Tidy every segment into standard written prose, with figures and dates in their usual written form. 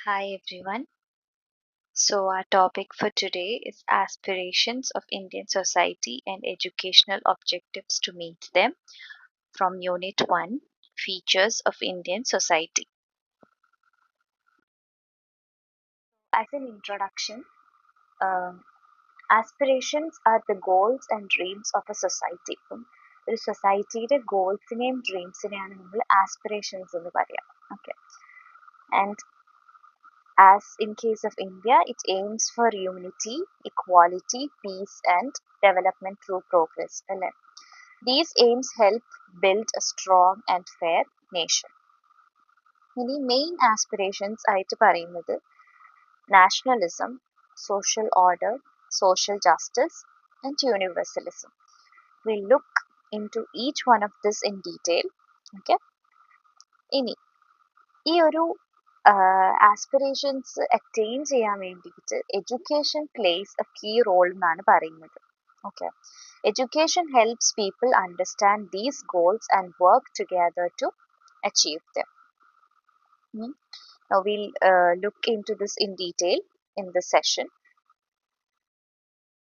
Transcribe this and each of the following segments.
Hi everyone. So our topic for today is aspirations of Indian society and educational objectives to meet them from Unit 1, Features of Indian Society. As an introduction, um, aspirations are the goals and dreams of a society. ഒരു സൊസൈറ്റിയുടെ ഗോൾസിനെയും ഡ്രീംസിനെയാണ് നമ്മൾ aspirations എന്ന് പറയാം. Okay, and as in case of India, it aims for unity, equality, peace, and development through progress. അല്ലേ? These aims help build a strong and fair nation. ഇനി main aspirations ആയിട്ട് പറയുന്നത് nationalism, social order, social justice, and universalism. We'll look into each one of this in detail. Okay? ഇനി ഈ ഒരു aspirations attain ചെയ്യാൻ വേണ്ടിയിട്ട് education plays a key role എന്നാണ് പറയുന്നത്. Okay, education helps people understand these goals and work together to achieve them. Now we'll look into this in detail in this session.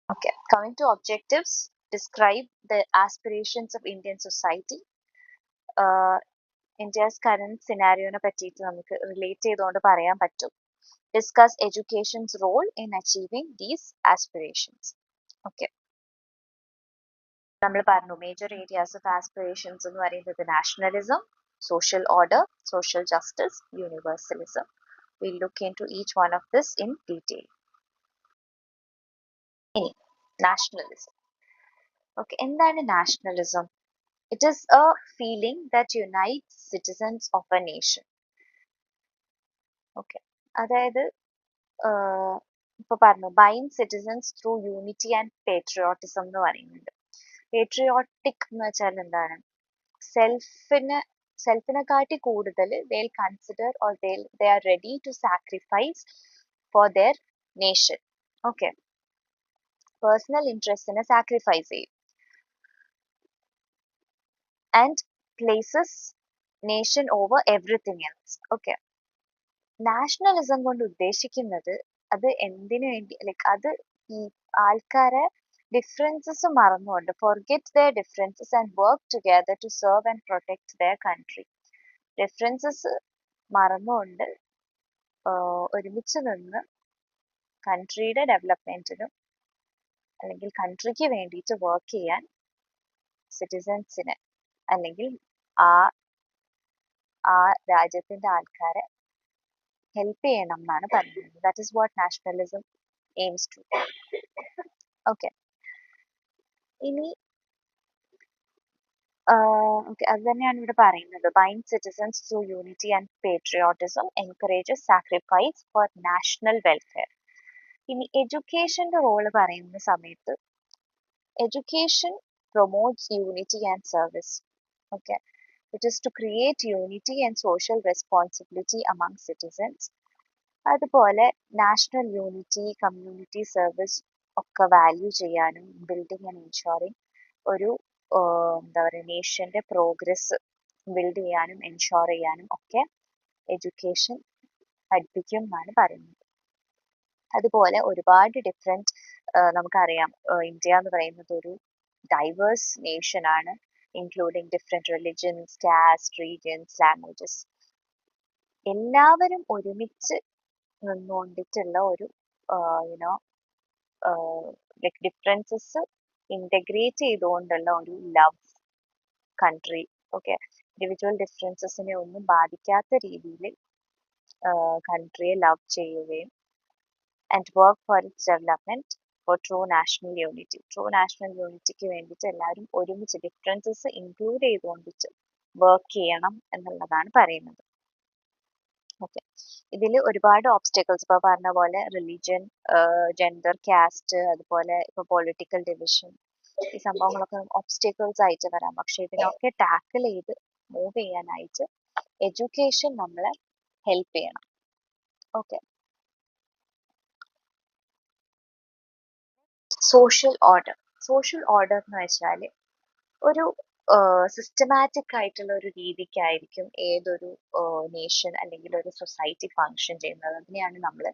Okay, coming to objectives, describe the aspirations of Indian society. India's current സിനാരിയോനെ പറ്റിയിട്ട് നമുക്ക് relate ചെയ്തുകൊണ്ട് പറയാൻ പറ്റും. Discuss education's role in achieving these aspirations. Okay. നമ്മൾ പറഞ്ഞു major areas of aspirations എന്ന് പറയുന്നത് nationalism, social order, social justice, universalism. We'll look into each one of this in detail. ഇനി നാഷണലിസം. Okay, എന്താണ് nationalism? It is a feeling that unites citizens of a nation. Okay, അതായത് ഇപ്പൊ പറഞ്ഞു bind citizens through unity and patriotism എന്ന് പറയുന്നുണ്ട്. Patriotic എന്ന് വെച്ചാൽ എന്താണ്? സെൽഫിനെക്കാട്ടി കൂടുതൽ they consider or they are ready to sacrifice for their nation. Okay, personal ഇൻട്രസ്റ്റിനെ സാക്രിഫൈസ് ചെയ്യും and places nation over everything else. Okay, nationalism കൊണ്ട് ഉദ്ദേശിക്കുന്നത് അത് എന്തിനു വേണ്ടി, ലൈക്ക് അത് ഈ ആൾക്കാരെ ഡിഫറൻസസ് മറന്നുകൊണ്ട് forget their differences and work together to serve and protect their country. Differences മറന്നുകൊണ്ട് ഒരുമിച്ച് നിന്ന് കൺട്രിയുടെ ഡെവലപ്മെന്റിനും അല്ലെങ്കിൽ കൺട്രിക്ക് വേണ്ടിയിട്ട് വർക്ക് ചെയ്യാൻ സിറ്റിസൻസിന് അല്ലെങ്കിൽ ആ രാജ്യത്തിന്റെ ആൾക്കാരെ ഹെൽപ്പ് ചെയ്യണം എന്നാണ് പറയുന്നത്. That is what nationalism aims to. Okay, ഇനി ഓക്കെ, അത് തന്നെയാണ് ഇവിടെ പറയുന്നത്. Bind citizens through unity and patriotism, encourages sacrifice for national welfare. ഇനി എഡ്യൂക്കേഷന്റെ റോള് പറയുന്ന സമയത്ത് education promotes unity and service. Okay, it is to create unity and social responsibility among citizens. അതുപോലെ നാഷണൽ യൂണിറ്റി, കമ്മ്യൂണിറ്റി സർവീസ് ഒക്കെ value ചെയ്യാനും building and ensuring ഒരു എന്താ പറയുക നേഷന്റെ പ്രോഗ്രസ് ബിൽഡ് ചെയ്യാനും എൻഷോർ ചെയ്യാനും ഒക്കെ എഡ്യൂക്കേഷൻ പഠിപ്പിക്കും എന്നാണ് പറയുന്നത്. അതുപോലെ ഒരുപാട് ഡിഫറെന്റ് നമുക്കറിയാം ഇന്ത്യ എന്ന് പറയുന്നത് ഒരു ഡൈവേഴ്സ് നേഷൻ ആണ്, including different religions, caste, regions, languages. എല്ലാവരും ഒരുമിച്ച് നിന്നുകൊണ്ടിട്ടുള്ള ഒരു യുനോ ലൈക്ക് ഡിഫറൻസസ് ഇന്റഗ്രേറ്റ് ചെയ്തുകൊണ്ടുള്ള ഒരു ലവ് കൺട്രി. ഓക്കെ, ഇൻഡിവിജ്വൽ ഡിഫറൻസസിനെ ഒന്നും ബാധിക്കാത്ത രീതിയിൽ കൺട്രിയെ ലവ് ചെയ്യുകയും and work for its development for true national unity. True national യൂണിറ്റിക്ക് വേണ്ടിയിട്ട് എല്ലാവരും ഒരുമിച്ച് ഡിഫറൻസസ് ഇൻക്ലൂഡ് ചെയ്തുകൊണ്ടിട്ട് വർക്ക് ചെയ്യണം എന്നുള്ളതാണ് പറയുന്നത്. ഓക്കെ, ഇതിൽ ഒരുപാട് ഓബ്സ്റ്റക്കിൾസ് ഇപ്പൊ പറഞ്ഞ പോലെ റിലീജിയൻ, ജെൻഡർ, കാസ്റ്റ്, അതുപോലെ ഇപ്പൊ പൊളിറ്റിക്കൽ ഡിവിഷൻ, ഈ സംഭവങ്ങളൊക്കെ ഓബ്സ്റ്റക്കിൾസ് ആയിട്ട് വരാം. പക്ഷെ ഇതിനൊക്കെ ടാക്കിൾ ചെയ്ത് മൂവ് ചെയ്യാനായിട്ട് എഡ്യൂക്കേഷൻ നമ്മളെ ഹെൽപ്പ് ചെയ്യണം. Okay, social order. Social order എന്ന് വെച്ചാൽ ഒരു സിസ്റ്റമാറ്റിക് ആയിട്ടുള്ള ഒരു രീതിക്കായിരിക്കും ഏതൊരു നേഷൻ അല്ലെങ്കിൽ ഒരു സൊസൈറ്റി ഫങ്ഷൻ ചെയ്യുന്നത്. അതിനെയാണ് നമ്മൾ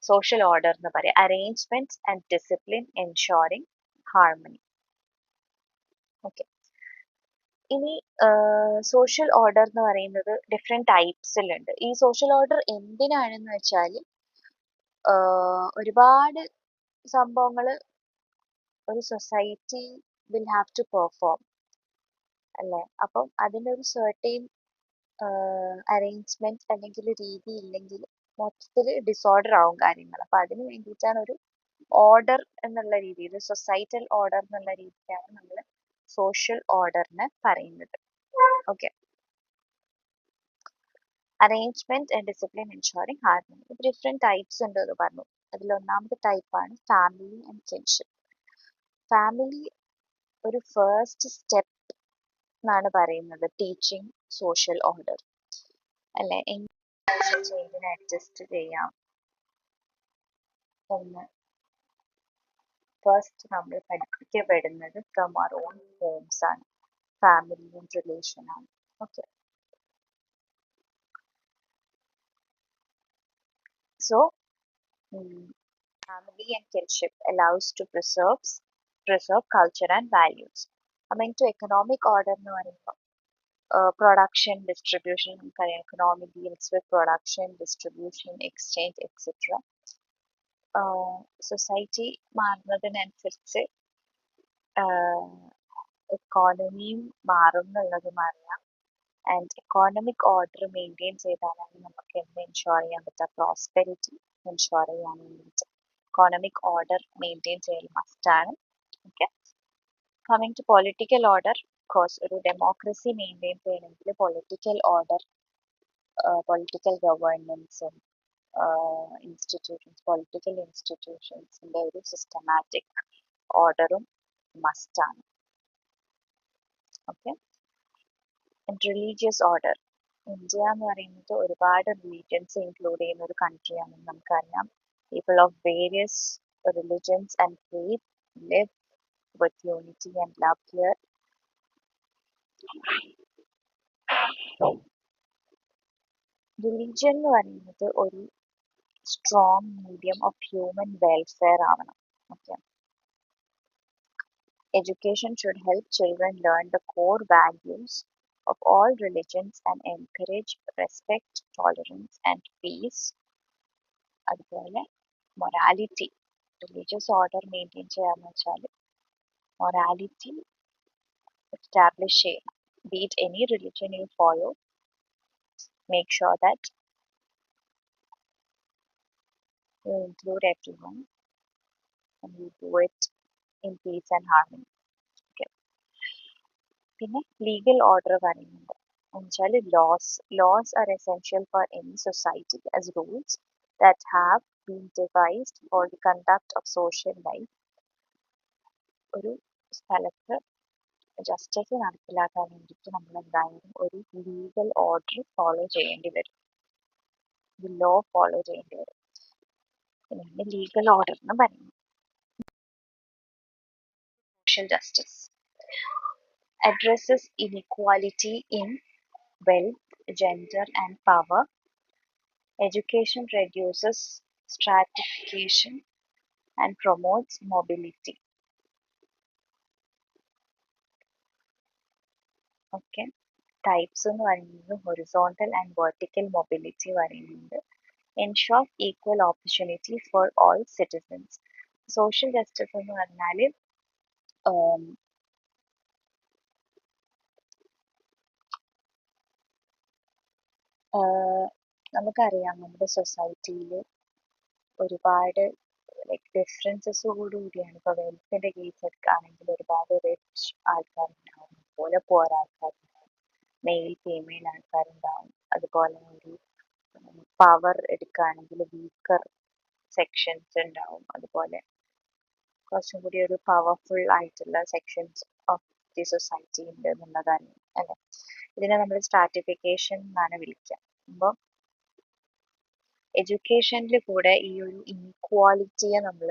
സോഷ്യൽ ഓർഡർ എന്ന് പറയുക. Arrangement and discipline ensuring harmony. Okay. ഇനി സോഷ്യൽ ഓർഡർ എന്ന് പറയുന്നത് ഡിഫറെന്റ് ടൈപ്സിലുണ്ട്. ഈ സോഷ്യൽ ഓർഡർ എന്തിനാണെന്ന് വെച്ചാൽ ഒരുപാട് സംഭവങ്ങൾ ഒരു society will have to perform അല്ലേ. അപ്പം അതിൻ്റെ ഒരു സെർട്ടൈൻ അറേഞ്ച്മെന്റ് അല്ലെങ്കിൽ രീതി ഇല്ലെങ്കിൽ മൊത്തത്തിൽ ഡിസോർഡർ ആവും കാര്യങ്ങൾ. അപ്പൊ അതിന് വേണ്ടിയിട്ടാണ് ഒരു ഓർഡർ എന്നുള്ള രീതിയിൽ, സൊസൈറ്റൽ ഓർഡർ എന്നുള്ള രീതിയിലാണ് നമ്മൾ സോഷ്യൽ ഓർഡറിനെ പറയുന്നത്. Okay. Arrangement and discipline ensuring harmony. Different types ഉണ്ട് എന്ന് പറഞ്ഞു. അതിൽ ഒന്നാമത്തെ ടൈപ്പാണ് ഫാമിലി ആൻഡ് കിൻഷിപ്പ്. ഫാമിലി ഒരു ഫസ്റ്റ് സ്റ്റെപ്പ് എന്നാണ് പറയുന്നത് ടീച്ചിങ് സോഷ്യൽ ഓർഡർ അല്ലെ. എങ്ങനെ അഡ്ജസ്റ്റ് ചെയ്യാം എന്ന് ഫസ്റ്റ് നമ്മൾ പഠിപ്പിക്കപ്പെടുന്നത് ഫ്രം അവർ ഓൺ ഹോംസ് ആണ്. ഫാമിലിയും റിലേഷൻ ആണ്. Okay. So family and kinship allows to preserve culture and values. Coming to economic order എന്ന് പറയുമ്പോൾ production, distribution, economy deals with production, distribution, exchange, etc. Society മാറുന്നതിനനുസരിച്ച് എക്കോണമിയും മാറും എന്നുള്ളതും അറിയാം. ആൻഡ് എക്കോണമിക് ഓർഡർ മെയിൻറ്റെയിൻ ചെയ്താലാണ് നമുക്ക് എന്ത് എൻഷുർ ചെയ്യാൻ പറ്റുക, പ്രോസ്പെരിറ്റി എൻഷുർ ചെയ്യാൻ വേണ്ടിയിട്ട് എക്കോണമിക് ഓർഡർ മെയിൻറ്റെയിൻ ചെയ്യൽ മസ്റ്റാണ്. Okay. Coming to political order, course ഒരു ഡെമോക്രസി മെയിൻറ്റെയിൻ ചെയ്യണമെങ്കിൽ പൊളിറ്റിക്കൽ ഓർഡർ, പൊളിറ്റിക്കൽ ഗവേണൻസും പൊളിറ്റിക്കൽ ഇൻസ്റ്റിറ്റ്യൂഷൻസിൻ്റെ ഒരു സിസ്റ്റമാറ്റിക് ഓർഡറും മസ്റ്റാണ്. ഓക്കെ. Religious order. ഇന്ത്യ എന്ന് പറയുന്നത് ഒരുപാട് റിലീജിയൻസ് ഇൻക്ലൂഡ് ചെയ്യുന്ന ഒരു കൺട്രി ആണെന്ന് നമുക്കറിയാം. People of various religions and faith live with unity and love here. Religion എന്ന് പറയുന്നത് ഒരു strong medium of human welfare ആവണം. Okay. Education should help children learn the core values of all religions and encourage respect, tolerance, and peace. അതുപോലെ morality, religious order maintain ചെയ്യാന്ന് വെച്ചാൽ morality establish ചെയ്യണം. Be it any religion you follow, make sure that you include everyone and you do it in peace and harmony. Okay. പിന്നെ legal order പറയുന്നുണ്ട് എന്നുവെച്ചാൽ laws are essential for any society as rules that have been devised for the conduct of social life. ഒരു സ്ഥലത്ത് justice നടപ്പിലാക്കാൻ വേണ്ടിയിട്ട് നമ്മൾ എന്തായാലും ഒരു ലീഗൽ ഓർഡർ ഫോളോ ചെയ്യേണ്ടി വരും, ലോ ഫോളോ ചെയ്യേണ്ടി വരും. പിന്നെ ലീഗൽ ഓർഡർ എന്ന് പറയുന്നത്. Social justice addresses inequality in wealth, gender, and power. Education reduces stratification and promotes mobility. Okay. Types എന്ന് പറയുന്നത് ഹൊറിസോണ്ടൽ ആൻഡ് വെർട്ടിക്കൽ മൊബിലിറ്റി പറയുന്നുണ്ട്. ensure equal opportunity for all citizens. Social justice എന്ന് പറഞ്ഞാൽ നമുക്കറിയാം നമ്മുടെ സൊസൈറ്റിയിൽ ഒരുപാട് ലൈക്ക് ഡിഫറൻസസോടുകൂടിയാണ്. ഇപ്പോൾ വെൽത്തിൻ്റെ കേസ് എടുക്കുകയാണെങ്കിൽ ഒരുപാട് റിച്ച് ആൾക്കാരുണ്ടാവും, അതുപോലെ പുവർ ആൾക്കാരുണ്ടാവും, മെയിൽ ഫീമെയിൽ ആൾക്കാരുണ്ടാവും. അതുപോലെ ഒരു പവർ എടുക്കുകയാണെങ്കിൽ വീക്കർ സെക്ഷൻസ് ഉണ്ടാവും, അതുപോലെ കുറച്ചും കൂടി ഒരു പവർഫുൾ ആയിട്ടുള്ള സെക്ഷൻസ് ഓഫ് ദി സൊസൈറ്റി ഉണ്ട് എന്നുള്ളതാണ് അല്ലേ. ഇതിനെ നമ്മൾ സ്ട്രാറ്റിഫിക്കേഷൻ എന്നാണ് വിളിക്കുക. അപ്പോൾ എഡ്യൂക്കേഷനിൽ കൂടെ ഈ ഒരു ഇൻക്വാളിറ്റിയെ നമ്മൾ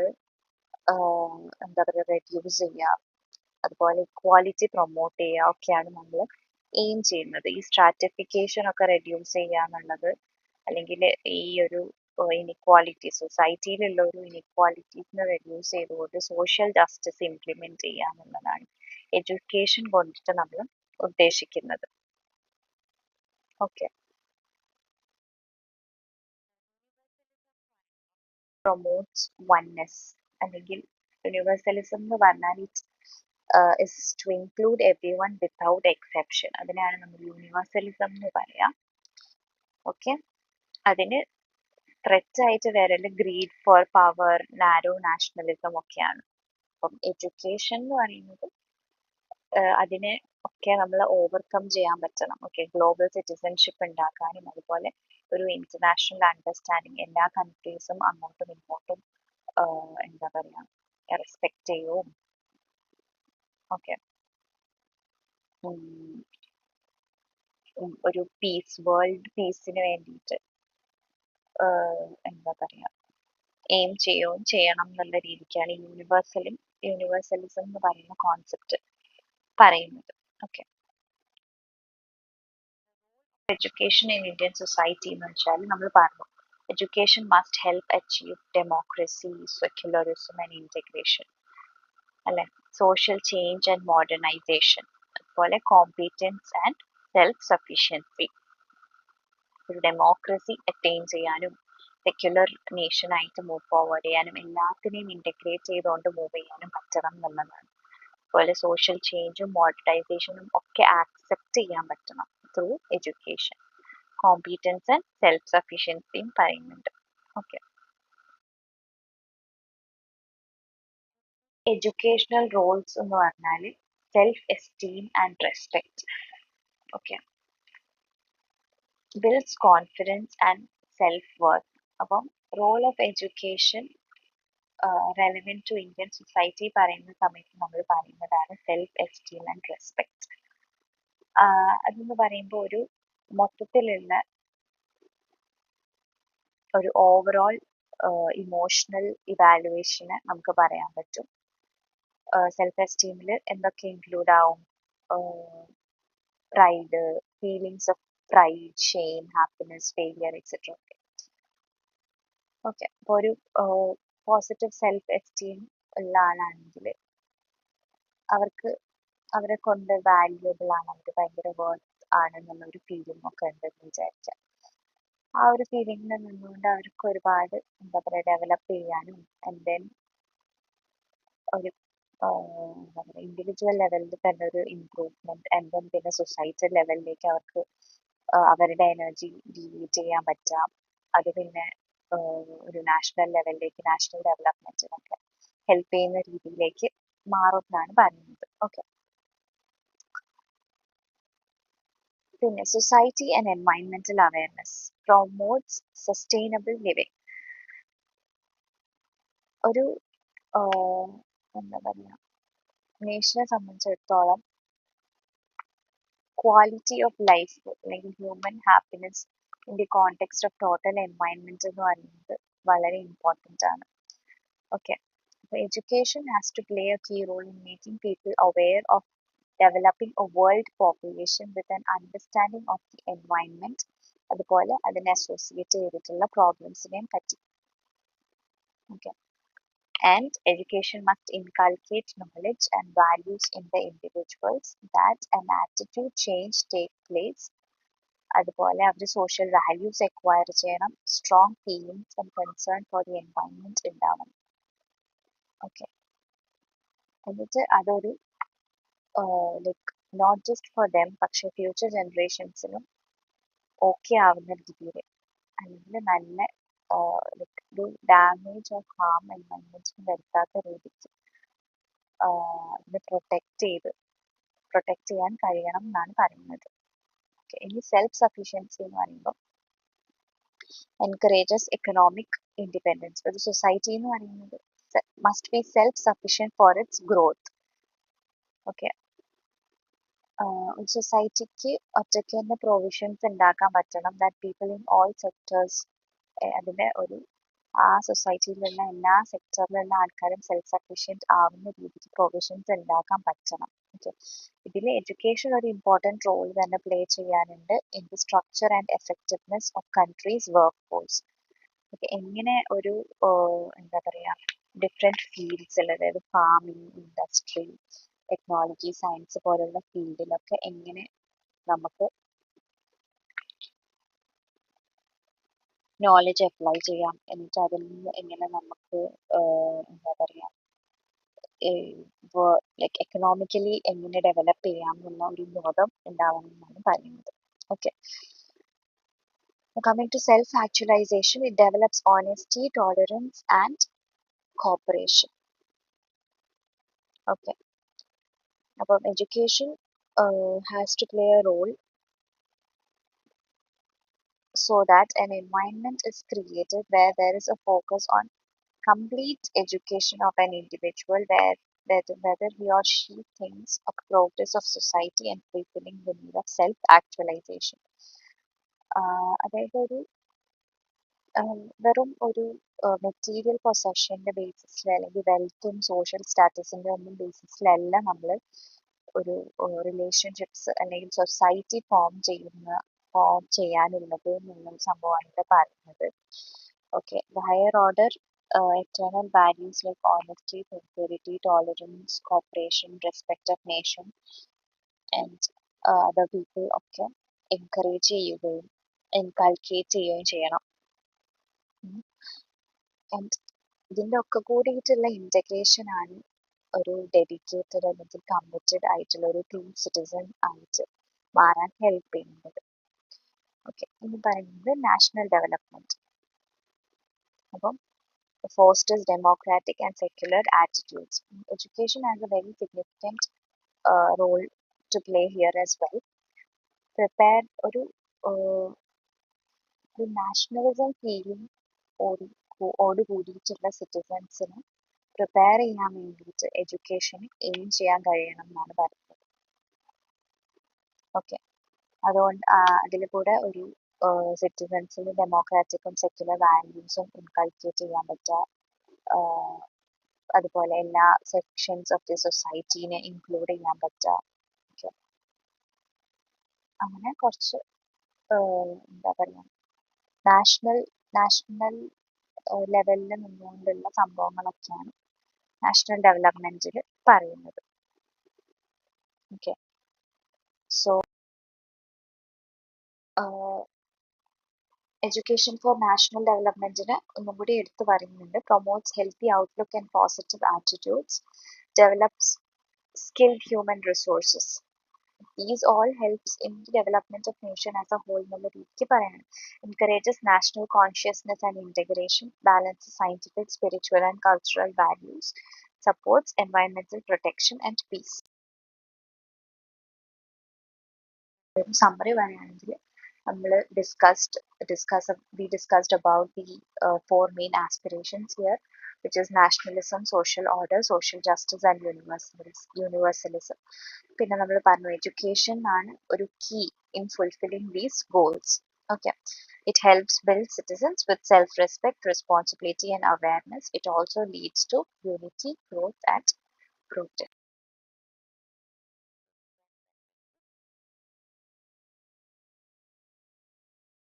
എന്താ പറയുക റെഡ്യൂസ് ചെയ്യുക, അതുപോലെ ഇക്വാലിറ്റി പ്രൊമോട്ട് ചെയ്യുക ഒക്കെയാണ് നമ്മൾ എയിം ചെയ്യുന്നത്. ഈ സ്ട്രാറ്റിഫിക്കേഷൻ ഒക്കെ റെഡ്യൂസ് ചെയ്യുക എന്നുള്ളത്, അല്ലെങ്കിൽ ഈ ഒരു ഇനിക്വാലിറ്റി സൊസൈറ്റിയിലുള്ള ഒരു ഇനിക്വാലിറ്റീസിനെ റെഡ്യൂസ് ചെയ്തുകൊണ്ട് സോഷ്യൽ ജസ്റ്റിസ് ഇംപ്ലിമെന്റ് ചെയ്യുക എന്നുള്ളതാണ് എഡ്യൂക്കേഷൻ കൊണ്ടിട്ട് നമ്മൾ ഉദ്ദേശിക്കുന്നത്. ഓക്കെ. പ്രൊമോട്ട്സ് വൺനെസ്, അല്ലെങ്കിൽ യൂണിവേഴ്സലിസം എന്ന് പറഞ്ഞാൽ it is to include everyone without exception. അതിനാണ് നമ്മൾ യൂണിവേഴ്സലിസം എന്ന് പറയാം. ഓക്കെ. അതിന് ത്രെറ്റ് ആയിട്ട് വരല് greed for power, narrow nationalism ഒക്കെയാണ്. അപ്പം എഡ്യൂക്കേഷൻ എന്ന് പറയുന്നത് അതിനെ ഒക്കെ നമ്മൾ ഓവർകം ചെയ്യാൻ പറ്റണം. ഓക്കെ. ഗ്ലോബൽ സിറ്റിസൺഷിപ്പ് ഉണ്ടാക്കാനും അതുപോലെ ഒരു ഇന്റർനാഷണൽ അണ്ടർസ്റ്റാൻഡിങ്, എല്ലാ കൺട്രീസും അങ്ങോട്ടും ഇങ്ങോട്ടും എന്താ പറയാ റെസ്പെക്ട് ചെയ്യവും ഓക്കെ ഒരു വേൾഡ് പീസിന് വേണ്ടിയിട്ട് എന്താ പറയാ എയിം ചെയ്യണം എന്നുള്ള രീതിക്കാണ് യൂണിവേഴ്സലിസം എന്ന് പറയുന്ന കോൺസെപ്റ്റ് പറയുന്നത്. Okay. Education in Indian society എന്ന് വെച്ചാൽ നമ്മൾ പറഞ്ഞു, education must help achieve democracy, secularism and integration, അല്ലെ, സോഷ്യൽ ചേഞ്ച് ആൻഡ് മോഡേണൈസേഷൻ, അതുപോലെ കോമ്പീറ്റൻസ് ആൻഡ് സെൽഫ് സഫിഷ്യൻസി. ഒരു ഡെമോക്രസി അറ്റൈൻ ചെയ്യാനും സെക്യുലർ നേഷൻ ആയിട്ട് മൂവ് ഫോർവേഡ് ചെയ്യാനും എല്ലാത്തിനെയും ഇന്റഗ്രേറ്റ് ചെയ്തുകൊണ്ട് മൂവ് ചെയ്യാനും പറ്റണം എന്നുള്ളതാണ്. അതുപോലെ സോഷ്യൽ ചേഞ്ചും മോഡേണൈസേഷനും ഒക്കെ ആക്സെപ്റ്റ് ചെയ്യാൻ പറ്റണം through education. Competence and self സഫിഷ്യൻസിയും പറയുന്നുണ്ട്. ഓക്കെ. എഡ്യൂക്കേഷണൽ റോൾസ് എന്ന് പറഞ്ഞാൽ self esteem and respect. Okay. Builds confidence and self worth. അപ്പം role of education relevant to Indian society പറയുന്ന സമയത്ത് നമ്മൾ പറയുന്നതാണ് സെൽഫ് എസ്റ്റീം ആൻഡ് റെസ്പെക്ട്. അതെന്ന് പറയുമ്പോൾ ഒരു മൊത്തത്തിലുള്ള ഒരു ഓവറോൾ ഇമോഷണൽ ഇവാലുവേഷന് നമുക്ക് പറയാൻ പറ്റും. സെൽഫ് എസ്റ്റീമിൽ എന്തൊക്കെ ഇൻക്ലൂഡ് ആവും? Pride, feelings of pride, shame, happiness, failure etcetera. Okay. അപ്പോൾ ഒരു പോസിറ്റീവ് സെൽഫ് എസ്റ്റീം ഉള്ള ആളാണെങ്കിൽ അവർക്ക് അവരെ കൊണ്ട് വാല്യുബിൾ ആണ്, അവർ ഭയങ്കര വർത്ത് ആണ് എന്നുള്ളൊരു ഫീലിംഗ് ഒക്കെ ഉണ്ടെന്ന് വിചാരിക്കാം. ആ ഒരു ഫീലിംഗിൽ നിന്നുകൊണ്ട് അവർക്ക് ഒരുപാട് എന്താ പറയുക ഡെവലപ്പ് ചെയ്യാനും ആൻഡ് ദെൻ ഒരു എന്താ പറയുക ഇൻഡിവിജ്വൽ ലെവലിൽ തന്നെ ഒരു ഇംപ്രൂവ്മെന്റ് ആൻഡ് ദെൻ പിന്നെ സൊസൈറ്റൽ ലെവലിലേക്ക് അവർക്ക് അവരുടെ എനർജി ഡീവിയേറ്റ് ചെയ്യാൻ പറ്റാം. അത് പിന്നെ ഒരു നാഷണൽ ലെവലിലേക്ക്, നാഷണൽ ഡെവലപ്മെന്റിനൊക്കെ ഹെൽപ്പ് ചെയ്യുന്ന രീതിയിലേക്ക് മാറും എന്നാണ് പറയുന്നത്. ഓക്കെ. പിന്നെ സൊസൈറ്റി ആൻഡ് എൻവയൺമെന്റൽ അവയർനെസ് പ്രൊമോട്ട്സ് സസ്റ്റൈനബിൾ ലിവിങ്. ഒരു എന്താ പറയുക നേഷനെ സംബന്ധിച്ചിടത്തോളം ക്വാളിറ്റി ഓഫ് ലൈഫ് അല്ലെങ്കിൽ human happiness in the context of total environment എന്ന് പറയുന്നത് വളരെ ഇമ്പോർട്ടൻ്റ് ആണ്. ഓക്കെ. അപ്പോൾ education has to play a key role in making people aware of developing a world population with an understanding of the environment, അതുപോലെ അതിനെ associate ചെയ്തിട്ടുള്ള പ്രോബ്ലംസിനെയും പറ്റി. Okay. And education must inculcate knowledge and values in the individuals that an attitude change take place. അതുപോലെ അവർ social values acquire ചെയ്യണം, strong feelings and concern for the environment ഉണ്ടാവണം. Okay. എന്നിട്ട് അതൊരു like not just for them, പക്ഷെ future ജനറേഷൻസിനും okay ആവുന്ന രീതിയിൽ, അല്ലെങ്കിൽ നല്ല ഒരു ഡാമേജ് ഓഫ് ഹാം എൻവയൺമെന്റിന് വരുത്താത്ത രീതിക്ക് അതിനെ പ്രൊട്ടക്ട് ചെയ്യാൻ കഴിയണം എന്നാണ് പറയുന്നത്. ഓക്കെ. ഇനി സെൽഫ് സഫിഷ്യൻസി എന്ന് പറയുമ്പോൾ എൻകറേജസ് എക്കണോമിക് ഇൻഡിപെൻഡൻസ്. ഒരു സൊസൈറ്റി എന്ന് പറയുന്നത് must be self sufficient for its growth. Okay. ഒരു സൊസൈറ്റിക്ക് ഒറ്റയ്ക്ക് തന്നെ പ്രൊവിഷൻസ് ഉണ്ടാക്കാൻ പറ്റണം, that people in all sectors അതിൻ്റെ ഒരു ആ സൊസൈറ്റിയിലുള്ള എല്ലാ സെക്ടറിലുള്ള ആൾക്കാരും സെൽഫ് സഫീഷ്യന്റ് ആവുന്ന രീതിക്ക് പ്രൊവിഷൻസ് ഉണ്ടാക്കാൻ പറ്റണം. ഓക്കെ, ഇതിൽ എഡ്യൂക്കേഷൻ ഒരു ഇമ്പോർട്ടൻറ്റ് റോൾ തന്നെ പ്ലേ ചെയ്യാനുണ്ട് in the structure and effectiveness of countries work force. Okay, എങ്ങനെ ഒരു എന്താ പറയുക ഡിഫറെൻറ്റ് ഫീൽഡ്സിൽ, അതായത് ഫാമിംഗ്, ഇൻഡസ്ട്രി, ടെക്നോളജി, സയൻസ് പോലുള്ള ഫീൽഡിലൊക്കെ എങ്ങനെ നമുക്ക് നോളജ് അപ്ലൈ ചെയ്യാം, എന്നിട്ട് അതിൽ നിന്ന് എങ്ങനെ നമുക്ക് എന്താ പറയുക ലൈക്ക് എക്കണോമിക്കലി എങ്ങനെ ഡെവലപ്പ് ചെയ്യാം എന്നുള്ള ഒരു ബോധം ഉണ്ടാവണം എന്നാണ് പറയുന്നത്. Okay, coming to self-actualization, it develops honesty, tolerance, and cooperation. Okay, അപ്പം education has to play a role so that an environment is created where there is a focus on complete education of an individual, whether he or she thinks of progress of society and fulfilling the need of self-actualization. അതായത് ഒരു വെറും ഒരു material പൊസഷൻ്റെ ബേസിസിൽ അല്ലെങ്കിൽ വെൽത്തും social സ്റ്റാറ്റസിൻ്റെ ഒന്നും ബേസിസിലല്ല നമ്മൾ ഒരു relationships അല്ലെങ്കിൽ society form ചെയ്യാനുള്ളത് എന്നുള്ള സംഭവമാണ് ഇവിടെ പറയുന്നത്. Okay, the higher order external values like honesty, sincerity, tolerance, cooperation, respect of nation and other people ഒക്കെ എൻകറേജ് ചെയ്യുകയും ഇൻകൾക്കേറ്റ് ചെയ്യുകയും ചെയ്യണം. ആൻഡ് ഇതിൻ്റെ ഒക്കെ കൂടിയിട്ടുള്ള ഇൻറ്റഗ്രേഷൻ ആണ് ഒരു ഡെഡിക്കേറ്റഡ് അല്ലെങ്കിൽ കമ്മിറ്റഡ് ആയിട്ടുള്ള ഒരു ടീം സിറ്റിസൺ ആയിട്ട് മാറാൻ ഹെൽപ്പ് ചെയ്യുന്നത്. ഓക്കെ, ഇനി പറയുന്നത് നാഷണൽ ഡെവലപ്മെൻറ്റ്. അപ്പം fosters democratic and secular attitudes. Education has a very significant role to play here as well. Prepare ഒരു നാഷണലിസം ഫീലിംഗ് ഓട് കൂടിയിട്ടുള്ള സിറ്റിസൺസിന് പ്രിപ്പയർ ചെയ്യാൻ വേണ്ടിയിട്ട് എഡ്യൂക്കേഷൻ എയിം ചെയ്യാൻ കഴിയണം എന്നാണ് പറയുന്നത്. ഓക്കെ, അതുകൊണ്ട് അതിൽ കൂടെ ഒരു സിറ്റിസൺസിന് ഡെമോക്രാറ്റിക്കും സെക്യുലർ വാല്യൂസും ഇൻകൾക്കേറ്റ് ചെയ്യാൻ പറ്റുക, അതുപോലെ എല്ലാ സെക്ഷൻസ് ഓഫ് ദി സൊസൈറ്റീനെ ഇൻക്ലൂഡ് ചെയ്യാൻ പറ്റുക. ഓക്കെ, അങ്ങനെ കുറച്ച് എന്താ പറയുക നാഷണൽ ലെവലിൽ നിന്നുകൊണ്ടുള്ള സംഭവങ്ങളൊക്കെയാണ് നാഷണൽ ഡെവലപ്മെന്റിൽ പറയുന്നത്. Okay, so education for national ഡെവലപ്മെന്റിന് ഒന്നും കൂടി എടുത്തു പറയുന്നുണ്ട്. Promotes healthy outlook and positive attitudes, develops skilled human resources. These all helps in the development of nation as a whole എന്നുള്ള രീതിക്ക് പറയണം. Encourages national consciousness and integration, balances scientific, spiritual and cultural values, supports environmental protection and peace. Summary പറയുകയാണെങ്കിൽ നമ്മൾ we discussed about the four main aspirations here, which is nationalism, social order, social justice and universalism. പിന്നെ നമ്മൾ പറഞ്ഞു education ആണ് ഒരു key in fulfilling these goals. Okay, it helps build citizens with self-respect, responsibility and awareness. It also leads to unity, growth and progress.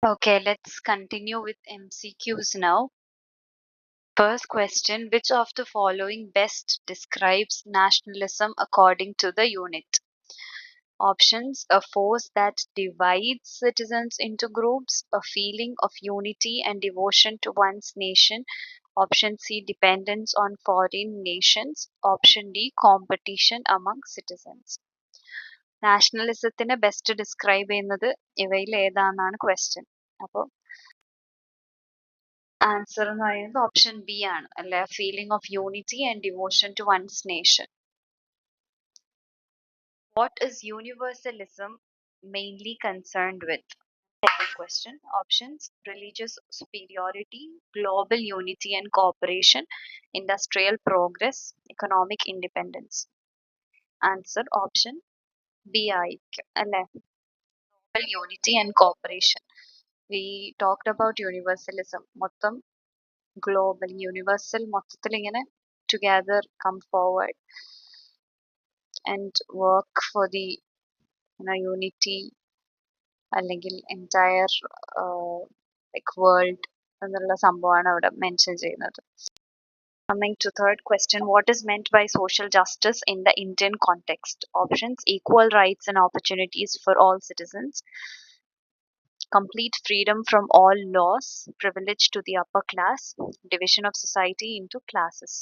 Okay, let's continue with MCQs now. First question, which of the following best describes nationalism according to the unit? Options: a force that divides citizens into groups, a feeling of unity and devotion to one's nation. Option C, dependence on foreign nations. Option D, competition among citizens. നാഷണലിസത്തിനെ best describe ചെയ്യുന്നത് ഇവയിൽ ഏതാണെന്നാണ് question. അപ്പോൾ answer എന്ന് പറയുന്നത് option B ആണ് അല്ലെ, feeling of unity and devotion to one's nation. What is universalism mainly concerned with? Second question. Options: religious superiority, global unity and cooperation, industrial progress, economic independence. Answer option B ആയിരിക്കും അല്ലെ, global unity and cooperation. We talked about universalism. മൊത്തം global, universal മൊത്തത്തിൽ ഇങ്ങനെ together come forward and work for the unity അല്ലെങ്കിൽ entire like world എന്നുള്ള സംഭവമാണ് അവിടെ mention ചെയ്യുന്നത്. Coming to third question, what is meant by social justice in the Indian context? Options: equal rights and opportunities for all citizens, complete freedom from all laws, privilege to the upper class, division of society into classes.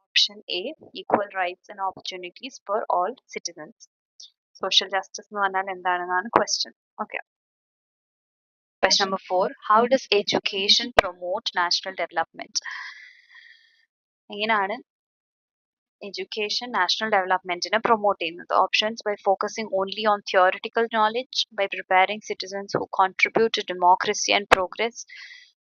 Option A, equal rights and opportunities for all citizens. Social justice എന്ന് പറഞ്ഞാൽ എന്താണെന്നാണ് question. Okay. Question number 4, how does education promote national development? എങ്ങനെയാണ് education national development promote ചെയ്യുന്നത്? Options: by focusing only on theoretical knowledge, by preparing citizens who contribute to democracy and progress,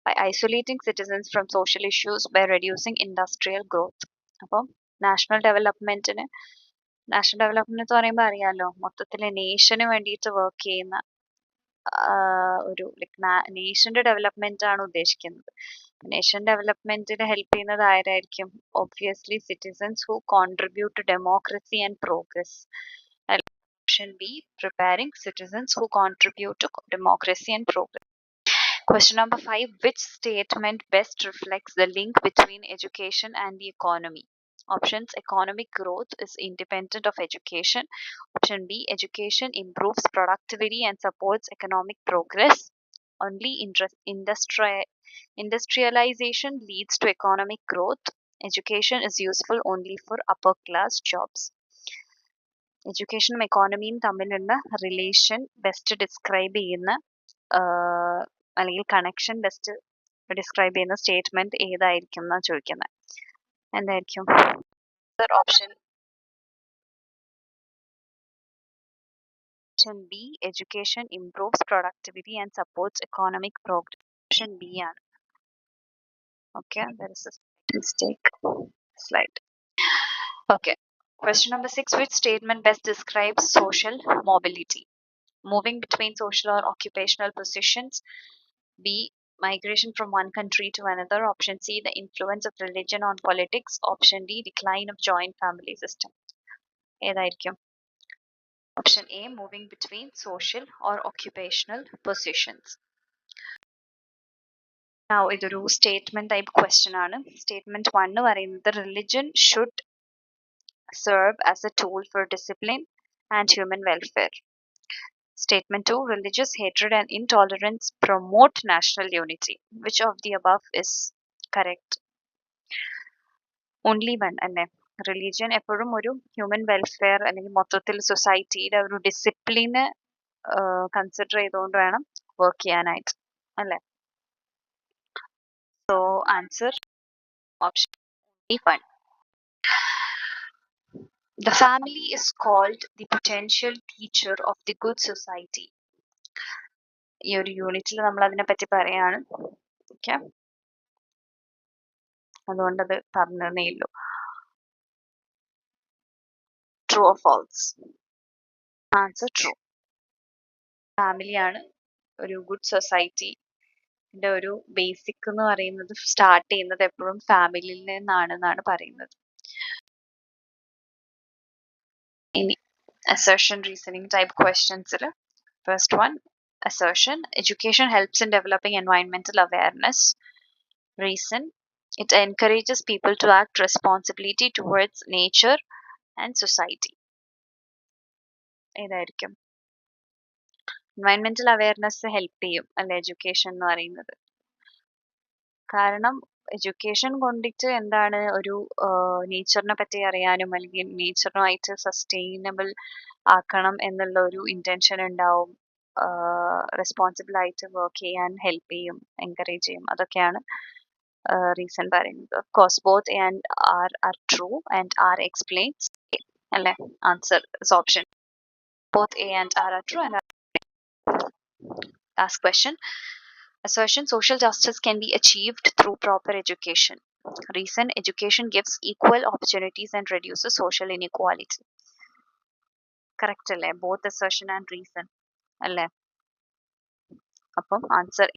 by isolating citizens from social issues, by reducing industrial growth. അപ്പം national development എന്ന് പറയുമ്പോൾ അറിയാലോ, മൊത്തത്തില് നേഷന് വേണ്ടിയിട്ട് work ചെയ്യുന്ന ഒരു നേഷന്റെ development ആണ് ഉദ്ദേശിക്കുന്നത്. നേഷൻ ഡെവലപ്മെന്റിന് ഹെൽപ്പ് ചെയ്യുന്നത് ആരായിരിക്കും? Obviously citizens who contribute to democracy and progress. Option B, preparing citizens who contribute to democracy and progress. Question number 5, which statement best reflects the link between education and the economy? Options: economic growth is independent of education. Option B, education improves productivity and supports economic progress. Only industrialization leads to economic growth. Education is useful only for upper class jobs. എഡ്യൂക്കേഷനും എക്കോണമിയും തമ്മിലുള്ള relation best describe ചെയ്യുന്ന അല്ലെങ്കിൽ connection best describe ചെയ്യുന്ന statement ഏതായിരിക്കും എന്നാണ് ചോദിക്കുന്നത്. എന്തായിരിക്കും? Option B, education improves productivity and supports economic progress. Option B ആണ്. Okay, there is a mistake. Slide. Okay. Question number 6, which statement best describes social mobility? Moving between social or occupational positions. B, migration from one country to another. Option C, the influence of religion on politics. Option D, decline of joint family system. ഏതായിരിക്കും? Option A, moving between social or occupational positions. Now ഇതൊരു statement type question ആണ്. Statement 1 പറയുന്നത് religion should serve as a tool for discipline and human welfare. Statement 2, religious hatred and intolerance promote national unity. Which of the above is correct? Only one അല്ലേ? Religion എപ്പോഴും ഒരു human welfare അല്ലെങ്കിൽ മൊത്തത്തിൽ സൊസൈറ്റിയുടെ ഒരു ഡിസിപ്ലിന് consider ചെയ്തുകൊണ്ട് വേണം work ചെയ്യാനായിട്ട് അല്ലേ? So answer option one. The family is called the potential teacher of the good society. ഈ ഒരു യൂണിറ്റിൽ നമ്മൾ അതിനെ പറ്റി പറയാണ്. ഓക്കെ, അതുകൊണ്ടത് പറഞ്ഞതേ ഉള്ളൂ. True or false? Answer true. ഫാമിലിയാണ് ഒരു ഗുഡ് സൊസൈറ്റിന്റെ ഒരു ബേസിക് എന്ന് പറയുന്നത്. സ്റ്റാർട്ട് ചെയ്യുന്നത് എപ്പോഴും ഫാമിലിയിൽ നിന്നാണെന്നാണ് പറയുന്നത്. ഇനി assertion reasoning type questions. First one, assertion: education helps in developing environmental awareness. Reason: it encourages people to act responsibility towards nature and society. ഏതായിരിക്കും? എൻവയൺമെന്റൽ അവയർനെസ് ഹെൽപ്പ് ചെയ്യും അല്ലെ എഡ്യൂക്കേഷൻ എന്ന് പറയുന്നത്. കാരണം എഡ്യൂക്കേഷൻ കൊണ്ടിട്ട് എന്താണ്, ഒരു നേച്ചറിനെ പറ്റി അറിയാനും അല്ലെങ്കിൽ നേച്ചറുമായിട്ട് സസ്റ്റൈനബിൾ ആക്കണം എന്നുള്ള ഒരു ഇന്റൻഷൻ ഉണ്ടാവും. റെസ്പോൺസിബിൾ ആയിട്ട് വർക്ക് ചെയ്യാൻ ഹെൽപ്പ് ചെയ്യും, എൻകറേജ് ചെയ്യും. അതൊക്കെയാണ് റീസൺ പറയുന്നത്. Of course both A and R true and R explains അല്ലേ? Answer is option both A and R are true. And last question, assertion: social justice can be achieved through proper education. Reason: education gives equal opportunities and reduces social inequality. Correct അല്ലേ? Both assertion and reason അല്ലേ? അപ്പം answer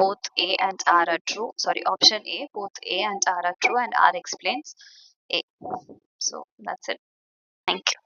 both A and R are true. Sorry, option A, both A and R are true, and R explains A. So that's it. Thank you.